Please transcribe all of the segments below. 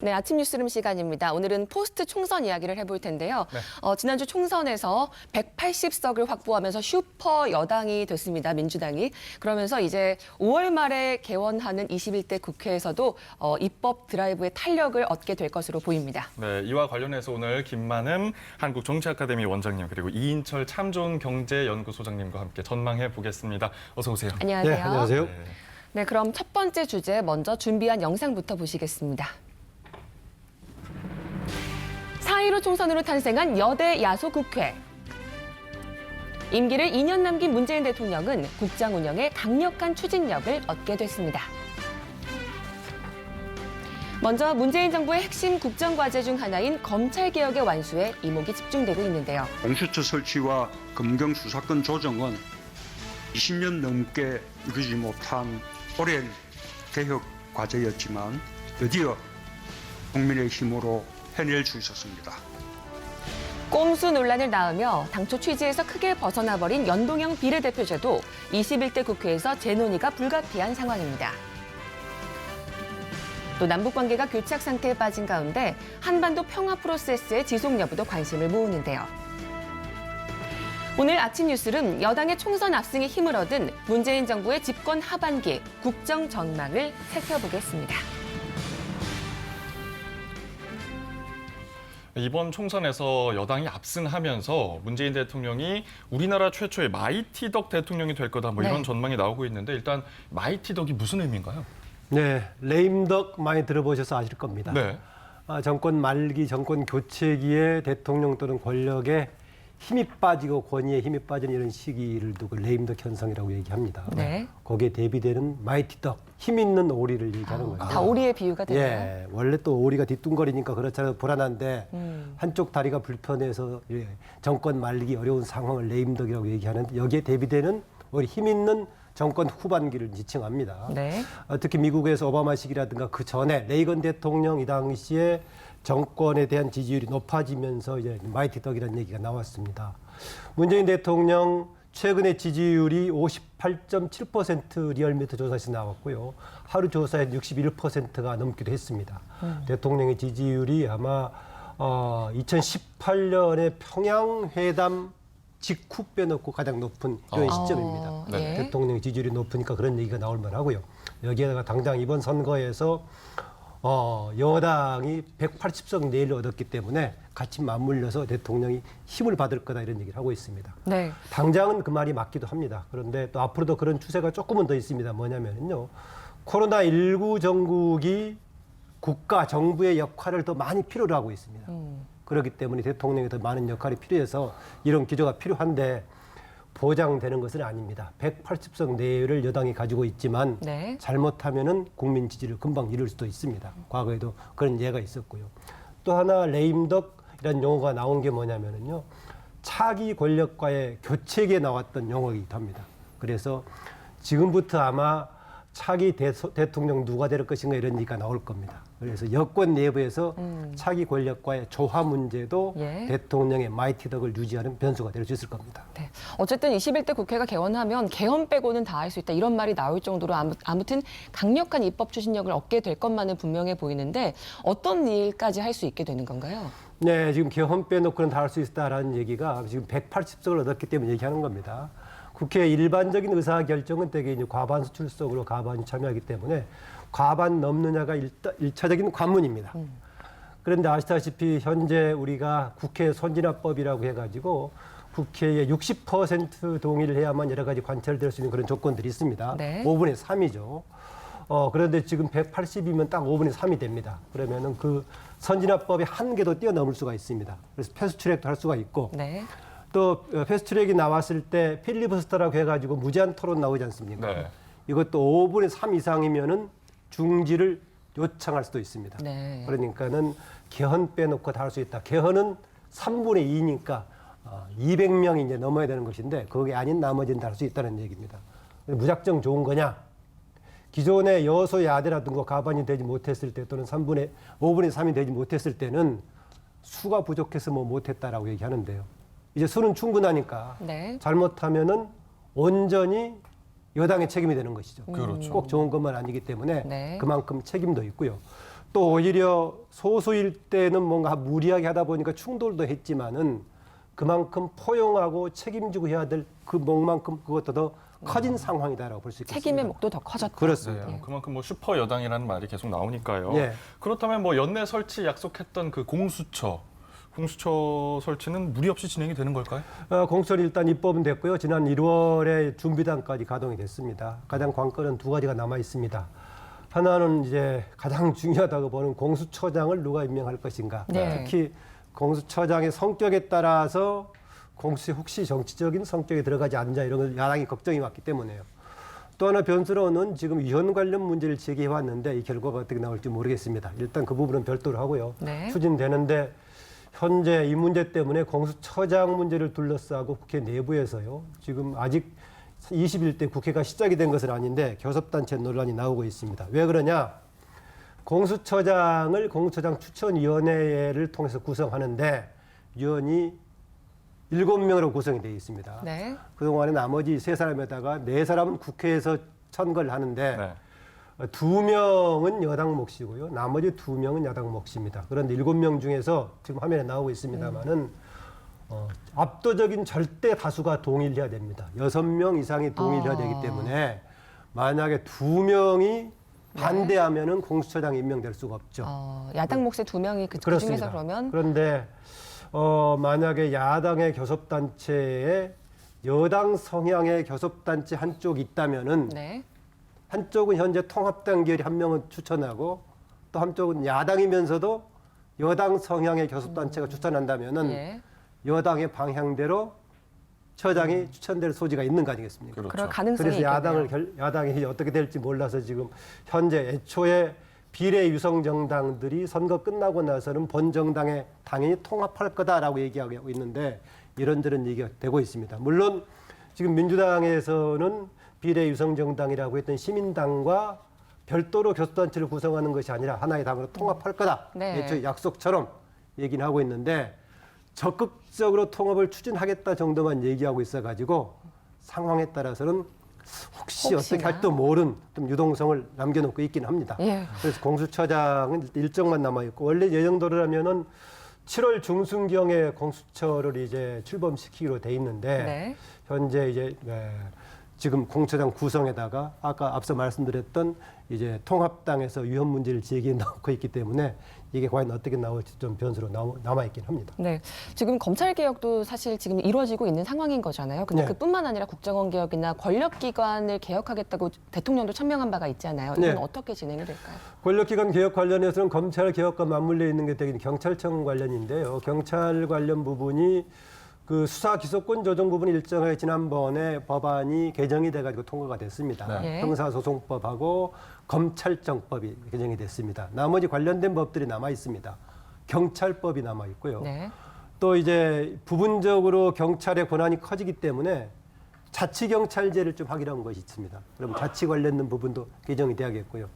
네, 아침 뉴스룸 시간입니다. 오늘은 포스트 총선 이야기를 해볼 텐데요. 네. 지난주 총선에서 180석을 확보하면서 슈퍼 여당이 됐습니다. 민주당이. 그러면서 이제 5월 말에 개원하는 21대 국회에서도 입법 드라이브의 탄력을 얻게 될 것으로 보입니다. 네, 이와 관련해서 오늘 김만흠 한국정치아카데미 원장님 그리고 이인철 참좋은경제연구소장님과 함께 전망해 보겠습니다. 어서 오세요. 안녕하세요. 네, 안녕하세요. 네, 그럼 첫 번째 주제 먼저 준비한 영상부터 보시겠습니다. 4.15 총선으로 탄생한 여대 야소 국회. 임기를 2년 남긴 문재인 대통령은 국정 운영에 강력한 추진력을 얻게 됐습니다. 먼저 문재인 정부의 핵심 국정과제 중 하나인 검찰개혁의 완수에 이목이 집중되고 있는데요. 공수처 설치와 검경 수사권 조정은 20년 넘게 이루지 못한 오랜 개혁 과제였지만 드디어 국민의 힘으로 해낼 수 있었습니다. 꼼수 논란을 낳으며 당초 취지에서 크게 벗어나버린 연동형 비례대표제도 21대 국회에서 재논의가 불가피한 상황입니다. 또 남북관계가 교착 상태에 빠진 가운데 한반도 평화 프로세스의 지속 여부도 관심을 모으는데요. 오늘 아침 뉴스룸 여당의 총선 압승에 힘을 얻은 문재인 정부의 집권 하반기 국정 전망을 살펴보겠습니다. 이번 총선에서 여당이 압승하면서 문재인 대통령이 우리나라 최초의 마이티덕 대통령이 될 거다 뭐 이런 네. 전망이 나오고 있는데 일단 마이티덕이 무슨 의미인가요? 네, 레임덕 많이 들어보셔서 아실 겁니다. 네. 정권 말기, 정권 교체기에 대통령 또는 권력에 힘이 빠지고 권위에 힘이 빠지는 이런 시기를 두고 레임덕 현상이라고 얘기합니다. 네. 거기에 대비되는 마이티덕, 힘 있는 오리를 얘기하는 거죠. 다 오리의 비유가 되네요. 예, 원래 또 오리가 뒤뚱거리니까 그렇잖아요. 불안한데 한쪽 다리가 불편해서 정권 말리기 어려운 상황을 레임덕이라고 얘기하는데 여기에 대비되는 우리 힘 있는 정권 후반기를 지칭합니다. 네. 특히 미국에서 오바마 시기라든가 그 전에 레이건 대통령 이 당시에 정권에 대한 지지율이 높아지면서 이제 마이티덕이라는 얘기가 나왔습니다. 문재인 대통령 최근에 지지율이 58.7% 리얼미터 조사에서 나왔고요. 하루 조사에 61%가 넘기도 했습니다. 대통령의 지지율이 아마 2018년에 평양회담 직후 빼놓고 가장 높은 이런 시점입니다. 네. 대통령 지지율이 높으니까 그런 얘기가 나올 만하고요. 여기에다가 당장 이번 선거에서 여당이 180석 내를 얻었기 때문에 같이 맞물려서 대통령이 힘을 받을 거다 이런 얘기를 하고 있습니다. 네. 당장은 그 말이 맞기도 합니다. 그런데 또 앞으로도 그런 추세가 조금은 더 있습니다. 뭐냐면요. 코로나19 정국이 국가, 정부의 역할을 더 많이 필요로 하고 있습니다. 그렇기 때문에 대통령이 더 많은 역할이 필요해서 이런 기조가 필요한데 보장되는 것은 아닙니다. 180석 내를 여당이 가지고 있지만 네. 잘못하면은 국민 지지를 금방 잃을 수도 있습니다. 과거에도 그런 예가 있었고요. 또 하나 레임덕이라는 용어가 나온 게 뭐냐면은요. 차기 권력과의 교체기에 나왔던 용어이기도 합니다. 그래서 지금부터 아마 차기 대통령 누가 될 것인가 이런 얘기가 나올 겁니다. 그래서 여권 내부에서 차기 권력과의 조화 문제도 예. 대통령의 마이티덕을 유지하는 변수가 될 수 있을 겁니다. 네. 어쨌든 21대 국회가 개원하면 개헌 빼고는 다 할 수 있다 이런 말이 나올 정도로 아무튼 강력한 입법 추진력을 얻게 될 것만은 분명해 보이는데 어떤 일까지 할 수 있게 되는 건가요? 네, 지금 개헌 빼놓고는 다 할 수 있다라는 얘기가 지금 180석을 얻었기 때문에 얘기하는 겁니다. 국회 일반적인 의사결정은 대개 이제 과반수 출석으로 과반이 참여하기 때문에 과반 넘느냐가 일차적인 관문입니다. 그런데 아시다시피 현재 우리가 국회 선진화법이라고 해가지고 국회에 60% 동의를 해야만 여러 가지 관철될 수 있는 그런 조건들이 있습니다. 네. 5분의 3이죠. 그런데 지금 180이면 딱 5분의 3이 됩니다. 그러면은 그 선진화법의 한계도 뛰어넘을 수가 있습니다. 그래서 패스트트랙도 할 수가 있고 네. 또 패스트트랙이 나왔을 때 필리버스터라고 해가지고 무제한 토론 나오지 않습니까? 네. 이것도 5분의 3 이상이면은 중지를 요청할 수도 있습니다. 네. 그러니까는 개헌 빼놓고 다 할 수 있다. 개헌은 3분의 2니까 200명이 이제 넘어야 되는 것인데 그게 아닌 나머지는 다 할 수 있다는 얘기입니다. 무작정 좋은 거냐? 기존의 여소야대라든가 과반이 되지 못했을 때 또는 5분의 3이 되지 못했을 때는 수가 부족해서 뭐 못했다라고 얘기하는데요. 이제 수는 충분하니까 네. 잘못하면은 온전히 여당의 책임이 되는 것이죠. 그렇죠. 꼭 좋은 것만 아니기 때문에 네. 그만큼 책임도 있고요. 또 오히려 소수일 때는 뭔가 무리하게 하다 보니까 충돌도 했지만은 그만큼 포용하고 책임지고 해야 될 그 몫만큼 그것도 더 커진 상황이다라고 볼 수 있겠습니다. 책임의 몫도 더 커졌다. 그렇습니다. 네, 그만큼 뭐 슈퍼 여당이라는 말이 계속 나오니까요. 예. 그렇다면 뭐 연내 설치 약속했던 그 공수처 설치는 무리 없이 진행이 되는 걸까요? 공수처는 일단 입법은 됐고요. 지난 1월에 준비단까지 가동이 됐습니다. 가장 관건은 두 가지가 남아 있습니다. 하나는 이제 가장 중요하다고 보는 공수처장을 누가 임명할 것인가. 네. 특히 공수처장의 성격에 따라서 공수처에 혹시 정치적인 성격이 들어가지 않냐 이런 걸 야당이 걱정이 많기 때문에요. 또 하나 변수로는 지금 위헌 관련 문제를 제기해 왔는데 이 결과가 어떻게 나올지 모르겠습니다. 일단 그 부분은 별도로 하고요. 네. 추진되는데 현재 이 문제 때문에 공수처장 문제를 둘러싸고 국회 내부에서요. 지금 아직 21대 국회가 시작이 된 것은 아닌데 교섭단체 논란이 나오고 있습니다. 왜 그러냐? 공수처장을 공수처장 추천위원회를 통해서 구성하는데 위원이 7명으로 구성이 되어 있습니다. 네. 그동안에 나머지 3사람에다가 4사람은 국회에서 선거를 하는데 네. 2명은 여당 몫이고요. 나머지 2명은 야당 몫입니다. 그런데 7명 중에서 지금 화면에 나오고 있습니다만은 압도적인 절대 다수가 동의해야 됩니다. 6명 이상이 동의해야 되기 때문에 만약에 2명이 반대하면은 공수처장이 임명될 수가 없죠. 야당 몫의 2명이 그 그렇습니다. 중에서 그러면 그런데 만약에 야당의 교섭단체에 여당 성향의 교섭단체 한쪽이 있다면은 네. 한쪽은 현재 통합당 계열이 한 명은 추천하고 또 한쪽은 야당이면서도 여당 성향의 교섭단체가 추천한다면은 예. 여당의 방향대로 처장이 추천될 소지가 있는 거 아니겠습니까? 그렇죠. 그럴 가능성이 그래서 있겠네요. 야당이 어떻게 될지 몰라서 지금 현재 애초에 비례 유성 정당들이 선거 끝나고 나서는 본 정당에 당연히 통합할 거다라고 얘기하고 있는데 이런저런 얘기가 되고 있습니다. 물론 지금 민주당에서는 비례 유성 정당이라고 했던 시민당과 별도로 교섭단체를 구성하는 것이 아니라 하나의 당으로 통합할 거다. 네. 애초에 약속처럼 얘기는 하고 있는데 적극적으로 통합을 추진하겠다 정도만 얘기하고 있어가지고 상황에 따라서는 혹시 혹시나. 어떻게 할지도 모르는 좀 유동성을 남겨놓고 있긴 합니다. 예. 그래서 공수처장은 일정만 남아있고 원래 예정대로라면은 7월 중순경에 공수처를 이제 출범시키기로 돼 있는데 네. 현재 이제 지금 공수처장 구성에다가 아까 앞서 말씀드렸던 이제 통합당에서 위헌 문제를 제기해 놓고 있기 때문에 이게 과연 어떻게 나올지 좀 변수로 남아있긴 합니다. 네. 지금 검찰 개혁도 사실 지금 이루어지고 있는 상황인 거잖아요. 근데 네. 그뿐만 아니라 국정원 개혁이나 권력기관을 개혁하겠다고 대통령도 천명한 바가 있잖아요. 이건 네. 어떻게 진행이 될까요? 권력기관 개혁 관련해서는 검찰 개혁과 맞물려 있는 게 되게 경찰청 관련인데요. 경찰 관련 부분이 그 수사 기소권 조정 부분이 일정하게 지난번에 법안이 개정이 돼가지고 통과가 됐습니다. 네. 형사소송법하고 검찰청법이 개정이 됐습니다. 나머지 관련된 법들이 남아 있습니다. 경찰법이 남아 있고요. 네. 또 이제 부분적으로 경찰의 권한이 커지기 때문에 자치경찰제를 좀 확인한 것이 있습니다. 그럼 자치 관련된 부분도 개정이 돼야겠고요.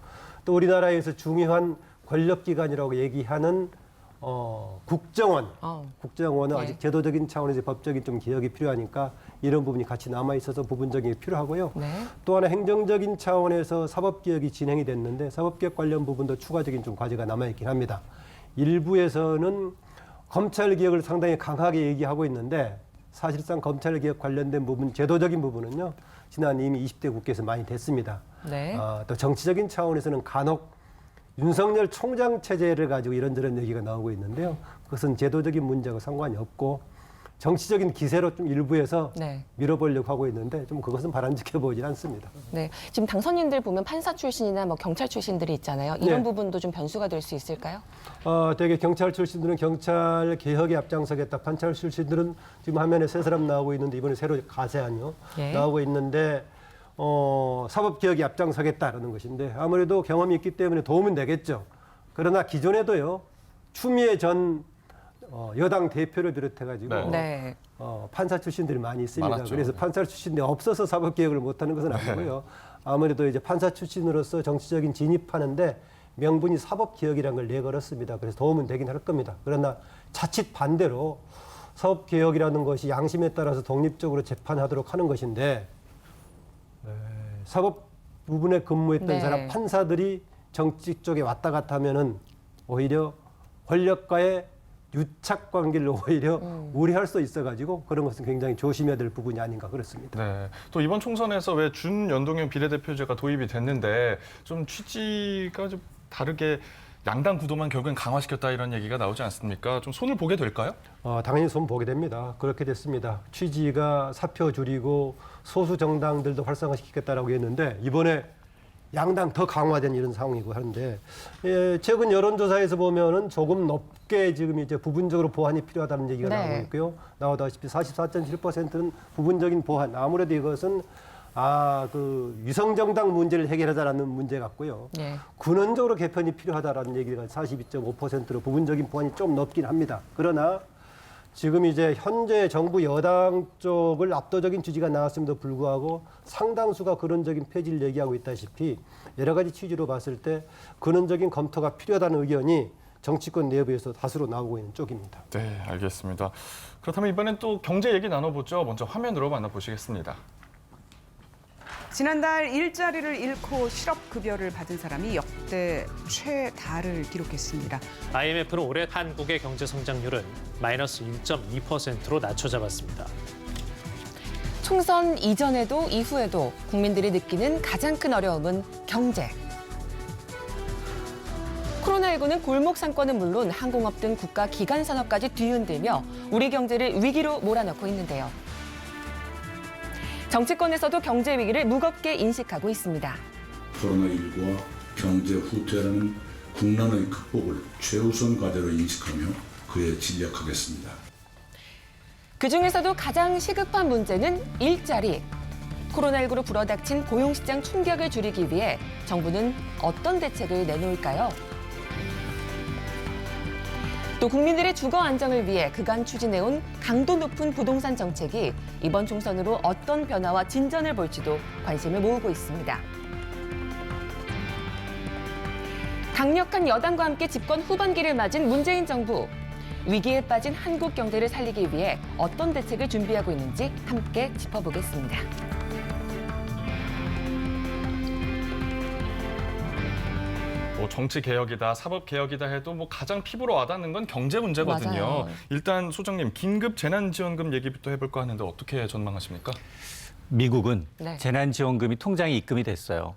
또 우리나라에서 중요한 권력기관이라고 얘기하는 국정원. 국정원은 네. 아직 제도적인 차원에서 법적인 좀 개혁이 필요하니까 이런 부분이 같이 남아 있어서 부분적인 게 필요하고요. 네. 또 하나 행정적인 차원에서 사법개혁이 진행이 됐는데 사법개혁 관련 부분도 추가적인 좀 과제가 남아 있긴 합니다. 일부에서는 검찰개혁을 상당히 강하게 얘기하고 있는데 사실상 검찰개혁 관련된 부분, 제도적인 부분은요. 지난 이미 20대 국회에서 많이 됐습니다. 네. 또 정치적인 차원에서는 간혹 윤석열 총장 체제를 가지고 이런저런 얘기가 나오고 있는데요. 그것은 제도적인 문제하고 상관이 없고 정치적인 기세로 좀 일부에서 네. 밀어보려고 하고 있는데 좀 그것은 바람직해 보이진 않습니다. 네. 지금 당선인들 보면 판사 출신이나 뭐 경찰 출신들이 있잖아요. 이런 네. 부분도 좀 변수가 될 수 있을까요? 되게 경찰 출신들은 경찰 개혁에 앞장서겠다. 판찰 출신들은 지금 화면에 3사람 나오고 있는데 이번에 새로 가세안요 예. 나오고 있는데 사법개혁에 앞장서겠다라는 것인데 아무래도 경험이 있기 때문에 도움은 되겠죠. 그러나 기존에도요. 추미애 전 여당 대표를 비롯해가지고 네. 네. 판사 출신들이 많이 있습니다. 많았죠. 그래서 판사 출신들이 없어서 사법개혁을 못하는 것은 아니고요. 아무래도 이제 판사 출신으로서 정치적인 진입하는데 명분이 사법개혁이라는 걸 내걸었습니다. 그래서 도움은 되긴 할 겁니다. 그러나 자칫 반대로 사법개혁이라는 것이 양심에 따라서 독립적으로 재판하도록 하는 것인데 사법 부분에 근무했던 네. 사람 판사들이 정치 쪽에 왔다 갔다 하면은 오히려 권력과의 유착 관계를 오히려 우려할 수 있어가지고 그런 것은 굉장히 조심해야 될 부분이 아닌가 그렇습니다. 네. 또 이번 총선에서 왜 준연동형 비례대표제가 도입이 됐는데 좀 취지가 좀 다르게 양당 구도만 결국엔 강화시켰다 이런 얘기가 나오지 않습니까? 좀 손을 보게 될까요? 당연히 손 보게 됩니다. 그렇게 됐습니다. 취지가 사표 줄이고 소수 정당들도 활성화시키겠다라고 했는데 이번에 양당 더 강화된 이런 상황이고 하는데 최근 여론조사에서 보면은 조금 높게 지금 이제 부분적으로 보완이 필요하다는 얘기가 네. 나오고 있고요. 나오다시피 44.7%는 부분적인 보완. 아무래도 이것은 그 위성정당 문제를 해결하자라는 문제 같고요. 예. 근원적으로 개편이 필요하다라는 얘기가 42.5%로 부분적인 보완이 좀 높긴 합니다. 그러나 지금 이제 현재 정부 여당 쪽을 압도적인 지지가 나왔음에도 불구하고 상당수가 근원적인 폐지를 얘기하고 있다시피 여러 가지 취지로 봤을 때 근원적인 검토가 필요하다는 의견이 정치권 내부에서 다수로 나오고 있는 쪽입니다. 네, 알겠습니다. 그렇다면 이번엔 또 경제 얘기 나눠보죠. 먼저 화면으로 만나보시겠습니다. 지난달 일자리를 잃고 실업급여를 받은 사람이 역대 최다를 기록했습니다. IMF는 올해 한국의 경제 성장률은 마이너스 1.2%로 낮춰 잡았습니다. 총선 이전에도 이후에도 국민들이 느끼는 가장 큰 어려움은 경제. 코로나19는 골목 상권은 물론 항공업 등 국가 기관 산업까지 뒤흔들며 우리 경제를 위기로 몰아넣고 있는데요. 정치권에서도 경제 위기를 무겁게 인식하고 있습니다. 코로나19와 경제 후퇴라는 국난의 극복을 최우선 과제로 인식하며 그에 진력하겠습니다. 그중에서도 가장 시급한 문제는 일자리. 코로나19로 불어닥친 고용시장 충격을 줄이기 위해 정부는 어떤 대책을 내놓을까요? 또 국민들의 주거 안정을 위해 그간 추진해온 강도 높은 부동산 정책이 이번 총선으로 어떤 변화와 진전을 볼지도 관심을 모으고 있습니다. 강력한 여당과 함께 집권 후반기를 맞은 문재인 정부. 위기에 빠진 한국 경제를 살리기 위해 어떤 대책을 준비하고 있는지 함께 짚어보겠습니다. 정치 개혁이다, 사법 개혁이다 해도 가장 피부로 와닿는 건 경제 문제거든요. 맞아요. 일단 소장님 긴급 재난지원금 얘기부터 해볼까 하는데 어떻게 전망하십니까? 미국은 네. 재난지원금이 통장에 입금이 됐어요.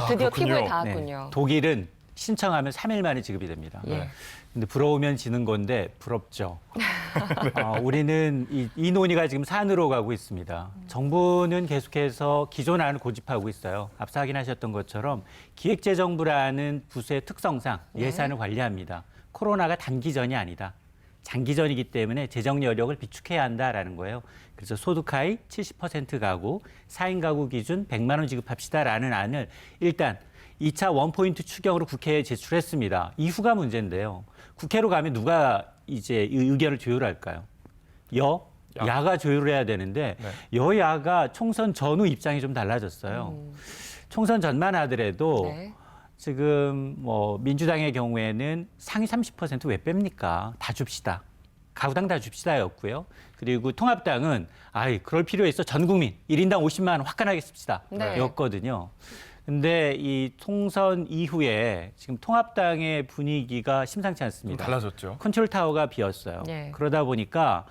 드디어 그렇군요. 피부에 네. 닿았군요. 독일은 신청하면 3일 만에 지급이 됩니다. 예. 근데 부러우면 지는 건데 부럽죠. 우리는 이 논의가 지금 산으로 가고 있습니다. 정부는 계속해서 기존 안을 고집하고 있어요. 앞서 확인하셨던 것처럼 기획재정부라는 부서의 특성상 예산을 관리합니다. 코로나가 단기전이 아니다. 장기전이기 때문에 재정 여력을 비축해야 한다라는 거예요. 그래서 소득 하위 70% 가구, 4인 가구 기준 100만 원 지급합시다라는 안을 일단 2차 원포인트 추경으로 국회에 제출했습니다. 이후가 문제인데요. 국회로 가면 누가 이제 의견을 조율할까요? 야가 조율을 해야 되는데 네. 여야가 총선 전후 입장이 좀 달라졌어요. 총선 전만 하더라도 네. 지금 민주당의 경우에는 상위 30% 왜 뺍니까? 다 줍시다. 가구당 다 줍시다였고요. 그리고 통합당은 그럴 필요 있어. 전 국민 1인당 50만 원 화끈하게 씁시다. 네. 였거든요. 근데 이 총선 이후에 지금 통합당의 분위기가 심상치 좀 않습니다. 달라졌죠. 컨트롤 타워가 비었어요. 예. 그러다 보니까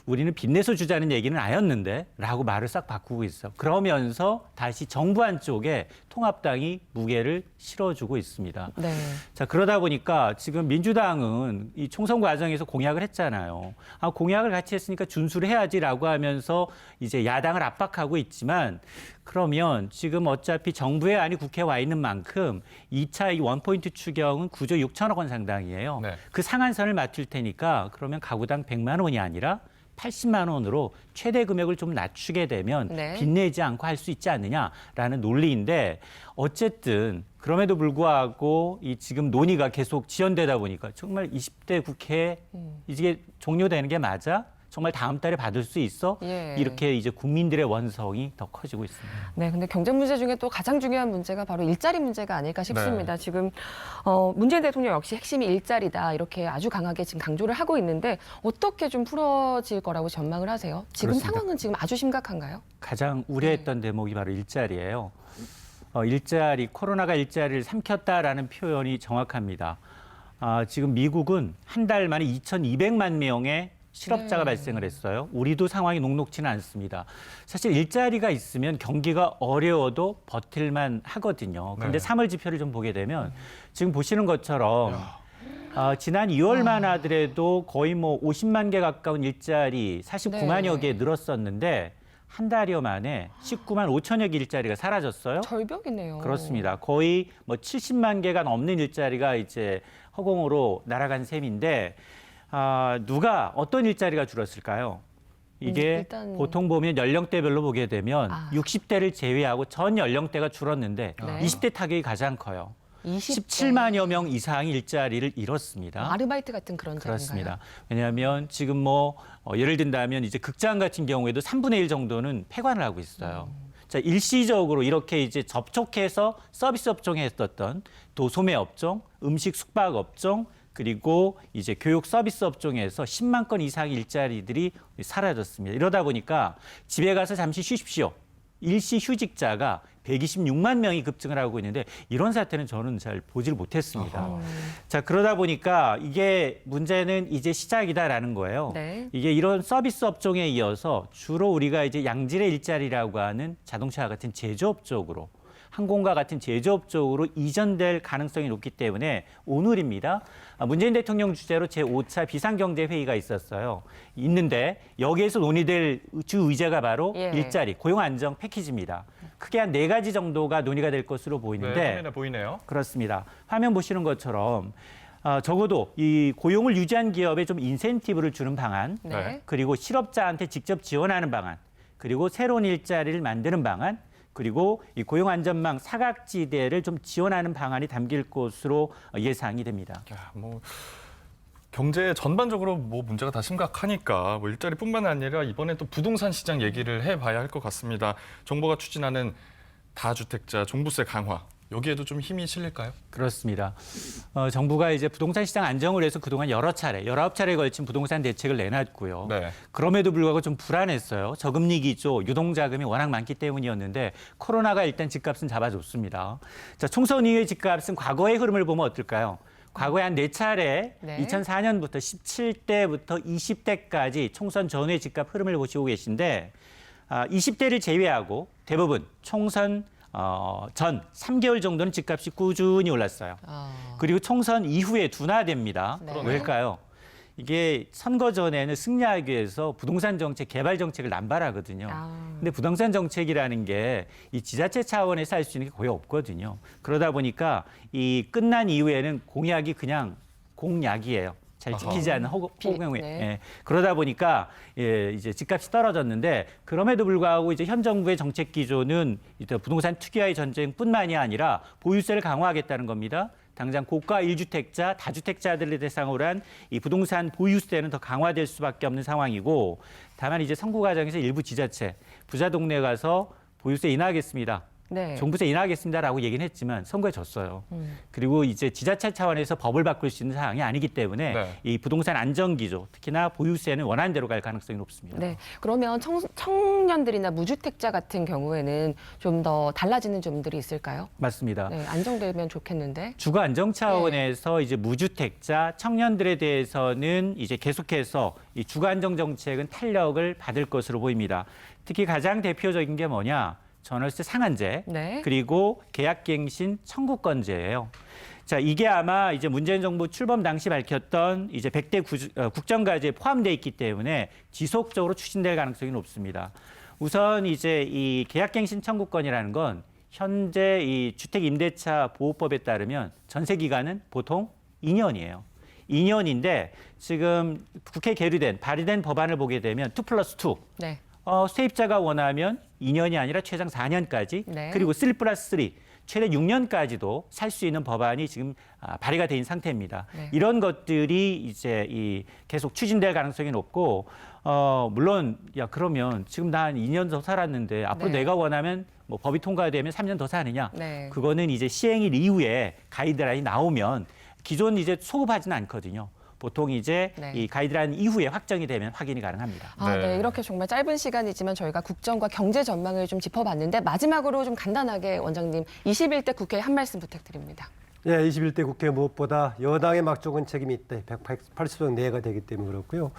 우리는 빚내서 주자는 얘기는 아니었는데 라고 말을 싹 바꾸고 있어. 그러면서 다시 정부 안쪽에 통합당이 무게를 실어주고 있습니다. 네. 자, 그러다 보니까 지금 민주당은 이 총선 과정에서 공약을 했잖아요. 공약을 같이 했으니까 준수를 해야지라고 하면서 이제 야당을 압박하고 있지만 그러면 지금 어차피 정부의 안이 국회에 와 있는 만큼 2차 이 원포인트 추경은 9조 6천억 원 상당이에요. 네. 그 상한선을 맞출 테니까 그러면 가구당 100만 원이 아니라 80만 원으로 최대 금액을 좀 낮추게 되면 네. 빚내지 않고 할 수 있지 않느냐라는 논리인데 어쨌든 그럼에도 불구하고 이 지금 논의가 계속 지연되다 보니까 정말 20대 국회에 이게 종료되는 게 맞아? 정말 다음 달에 받을 수 있어? 예. 이렇게 이제 국민들의 원성이 더 커지고 있습니다. 네, 근데 경제 문제 중에 또 가장 중요한 문제가 바로 일자리 문제가 아닐까 싶습니다. 지금 문재인 대통령 역시 핵심이 일자리다 이렇게 아주 강하게 지금 강조를 하고 있는데 어떻게 좀 풀어질 거라고 전망을 하세요? 지금 그렇습니다. 상황은 지금 아주 심각한가요? 가장 우려했던 대목이 바로 일자리예요. 일자리, 코로나가 일자리를 삼켰다라는 표현이 정확합니다. 지금 미국은 한 달 만에 2,200만 명의 실업자가 발생을 했어요. 우리도 상황이 녹록지는 않습니다. 사실 일자리가 있으면 경기가 어려워도 버틸만 하거든요. 그런데 네. 3월 지표를 좀 보게 되면 지금 보시는 것처럼 지난 2월만 하더라도 거의 뭐 50만 개 가까운 일자리 49만여 개 늘었었는데 한 달여 만에 19만 5천여 개 일자리가 사라졌어요. 절벽이네요. 그렇습니다. 거의 뭐 70만 개가 넘는 일자리가 이제 허공으로 날아간 셈인데 누가 어떤 일자리가 줄었을까요? 이게 일단... 보통 보면 연령대별로 보게 되면 60대를 제외하고 전 연령대가 줄었는데 네. 20대 타격이 가장 커요. 20대. 17만여 명 이상이 일자리를 잃었습니다. 아르바이트 같은 그런 그렇습니다. 왜냐하면 지금 뭐 예를 든다면 이제 극장 같은 경우에도 3분의 1 정도는 폐관을 하고 있어요. 자, 일시적으로 이렇게 이제 접촉해서 서비스 업종에 했었던 도소매 업종, 음식 숙박 업종, 그리고 이제 교육 서비스 업종에서 10만 건 이상의 일자리들이 사라졌습니다. 이러다 보니까 집에 가서 잠시 쉬십시오. 일시 휴직자가 126만 명이 급증을 하고 있는데 이런 사태는 저는 잘 보질 못했습니다. 자, 그러다 보니까 이게 문제는 이제 시작이다라는 거예요. 네. 이게 이런 서비스 업종에 이어서 주로 우리가 이제 양질의 일자리라고 하는 자동차 같은 제조업 쪽으로 항공과 같은 제조업 쪽으로 이전될 가능성이 높기 때문에 오늘입니다. 문재인 대통령 주재로 제5차 비상경제회의가 있는데 여기에서 논의될 주 의제가 바로 일자리, 고용 안정 패키지입니다. 크게 한 4가지 정도가 논의가 될 것으로 보이는데 네, 화면에 보이네요. 그렇습니다. 화면 보시는 것처럼 적어도 이 고용을 유지한 기업에 좀 인센티브를 주는 방안, 네. 그리고 실업자한테 직접 지원하는 방안, 그리고 새로운 일자리를 만드는 방안, 그리고 이 고용안전망 사각지대를 좀 지원하는 방안이 담길 것으로 예상이 됩니다. 야, 뭐 경제 전반적으로 뭐 문제가 다 심각하니까 뭐 일자리뿐만 아니라 이번에 또 부동산 시장 얘기를 해봐야 할 것 같습니다. 정부가 추진하는 다주택자 종부세 강화. 여기에도 좀 힘이 실릴까요? 그렇습니다. 정부가 이제 부동산 시장 안정을 위해서 그동안 19차례에 걸친 부동산 대책을 내놨고요. 네. 그럼에도 불구하고 좀 불안했어요. 저금리 기조, 유동자금이 워낙 많기 때문이었는데 코로나가 일단 집값은 잡아줬습니다. 자, 총선 이후의 집값은 과거의 흐름을 보면 어떨까요? 과거에 한 4차례 2004년부터 17대부터 20대까지 총선 전후의 집값 흐름을 보시고 계신데 20대를 제외하고 대부분 총선 전 3개월 정도는 집값이 꾸준히 올랐어요. 그리고 총선 이후에 둔화됩니다. 네. 왜일까요? 이게 선거 전에는 승리하기 위해서 부동산 정책, 개발 정책을 남발하거든요. 근데 부동산 정책이라는 게 이 지자체 차원에서 할 수 있는 게 거의 없거든요. 그러다 보니까 이 끝난 이후에는 공약이 그냥 공약이에요. 잘 지키지 않는 허공에. 예. 그러다 보니까 이제 집값이 떨어졌는데 그럼에도 불구하고 이제 현 정부의 정책 기조는 부동산 투기와의 전쟁뿐만이 아니라 보유세를 강화하겠다는 겁니다. 당장 고가 1주택자, 다주택자들을 대상으로 한 이 부동산 보유세는 더 강화될 수밖에 없는 상황이고 다만 이제 선거 과정에서 일부 지자체 부자 동네 가서 보유세 인하하겠습니다. 네. 종부세 인하하겠습니다라고 얘기는 했지만 선거에 졌어요. 그리고 이제 지자체 차원에서 법을 바꿀 수 있는 사항이 아니기 때문에 네. 이 부동산 안정 기조, 특히나 보유세는 원안대로 갈 가능성이 높습니다. 네. 그러면 청년들이나 무주택자 같은 경우에는 좀 더 달라지는 점들이 있을까요? 맞습니다. 네, 안정되면 좋겠는데. 주거 안정 차원에서 이제 무주택자, 청년들에 대해서는 이제 계속해서 이 주거 안정 정책은 탄력을 받을 것으로 보입니다. 특히 가장 대표적인 게 뭐냐? 전월세 상한제, 그리고 계약갱신 청구권제예요. 자, 이게 아마 이제 문재인 정부 출범 당시 밝혔던 이제 100대 국정과제에 포함되어 있기 때문에 지속적으로 추진될 가능성이 높습니다. 우선 이제 이 계약갱신 청구권이라는 건 현재 이 주택임대차 보호법에 따르면 전세 기간은 보통 2년이에요. 2년인데 지금 국회에 발의된 법안을 보게 되면 2+2. 네. 세입자가 원하면 2년이 아니라 최장 4년까지 그리고 3+3 최대 6년까지도 살 수 있는 법안이 지금 발의가 돼 있는 상태입니다. 이런 것들이 이제 계속 추진될 가능성이 높고 물론 그러면 지금 나 한 2년 더 살았는데 앞으로 내가 원하면 뭐 법이 통과되면 3년 더 사느냐? 그거는 이제 시행일 이후에 가이드라인이 나오면 기존 이제 소급하지는 않거든요. 보통 이제 네. 이 가이드라인 이후에 확정이 되면 확인이 가능합니다. 아, 네. 네. 이렇게 정말 짧은 시간이지만 저희가 국정과 경제 전망을 좀 짚어봤는데 마지막으로 좀 간단하게 원장님 21대 국회에 한 말씀 부탁드립니다. 예, 21대 국회 무엇보다 여당의 막중한 책임이 있다. 180석 내가 되기 때문에 그렇고요.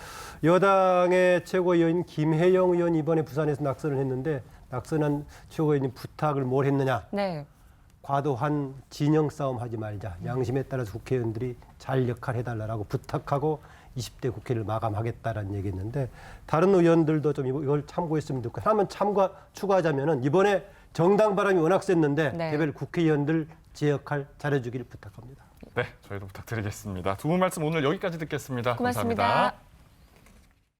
여당의 최고위원 김혜영 의원 이번에 부산에서 낙선을 했는데 낙선한 최고위원님 부탁을 뭘 했느냐. 네. 과도한 진영 싸움 하지 말자. 양심에 따라서 국회의원들이 잘 역할해달라고 부탁하고 20대 국회를 마감하겠다라는 얘기했는데 다른 의원들도 좀 이걸 참고했으면 좋겠고 하나만 추가하자면은 이번에 정당 바람이 워낙 셌는데 네. 개별 국회의원들 제 역할 잘해주기를 부탁합니다. 네, 저희도 부탁드리겠습니다. 두 분 말씀 오늘 여기까지 듣겠습니다. 고맙습니다. 감사합니다.